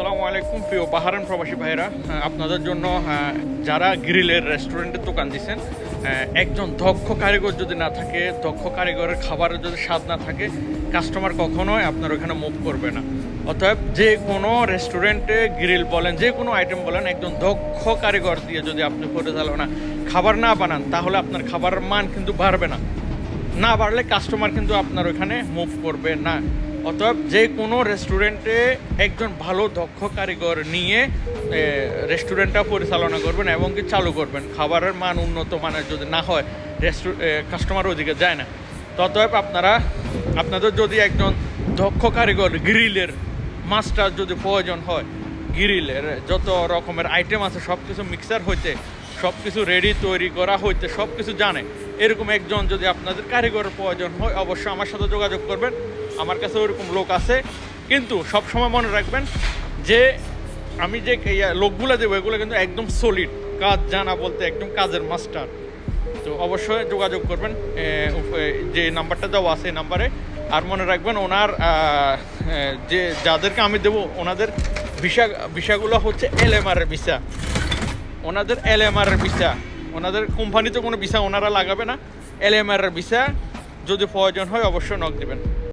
আসসালামু আলাইকুম প্রিয় বাহারান প্রবাসী ভাইরা, আপনাদের জন্য যারা গ্রিলের রেস্টুরেন্টের দোকান দিচ্ছেন, একজন দক্ষ কারিগর যদি না থাকে, দক্ষ কারিগরের খাবারের যদি স্বাদ না থাকে, কাস্টমার কখনোই আপনার ওখানে মুভ করবে না। অতএব যে কোনো রেস্টুরেন্টে গ্রিল বলেন, যে কোনো আইটেম বলেন, একজন দক্ষ কারিগর দিয়ে যদি আপনি পরিচালনা খাবার না বানান, তাহলে আপনার খাবারের মান কিন্তু বাড়বে না। না বাড়লে কাস্টমার কিন্তু আপনার ওখানে মুভ করবে না। অতএব যে কোনো রেস্টুরেন্টে একজন ভালো দক্ষ কারিগর নিয়ে রেস্টুরেন্টটা পরিচালনা করবেন এবং কি চালু করবেন। খাবারের মান উন্নত মানের যদি না হয়, কাস্টমার ওদিকে যায় না। অতএব আপনাদের যদি একজন দক্ষ কারিগর, গ্রিলের মাস্টার যদি প্রয়োজন হয়, গ্রিলের যত রকমের আইটেম আছে সব কিছু মিক্সার হইতে, সব কিছু রেডি তৈরি করা হইতে সব কিছু জানে, এরকম একজন যদি আপনাদের কারিগরের প্রয়োজন হয়, অবশ্যই আমার সাথে যোগাযোগ করবেন। আমার কাছে ওইরকম লোক আছে, কিন্তু সবসময় মনে রাখবেন যে আমি যে লোকগুলো দেবো এগুলো কিন্তু একদম সলিড, কাজ জানা বলতে একদম কাজের মাস্টার। তো অবশ্যই যোগাযোগ করবেন যে নাম্বারটা দেওয়া আছে এই নাম্বারে। আর মনে রাখবেন ওনার যে যাদেরকে আমি দেবো ওনাদের ভিসাগুলো হচ্ছে LMR-এর ভিসা, ওনাদের LMR-এর ভিসা, ওনাদের কোম্পানিতে কোনো ভিসা ওনারা লাগাবে না। LMR-এর ভিসা যদি প্রয়োজন হয় অবশ্যই নক দেবেন।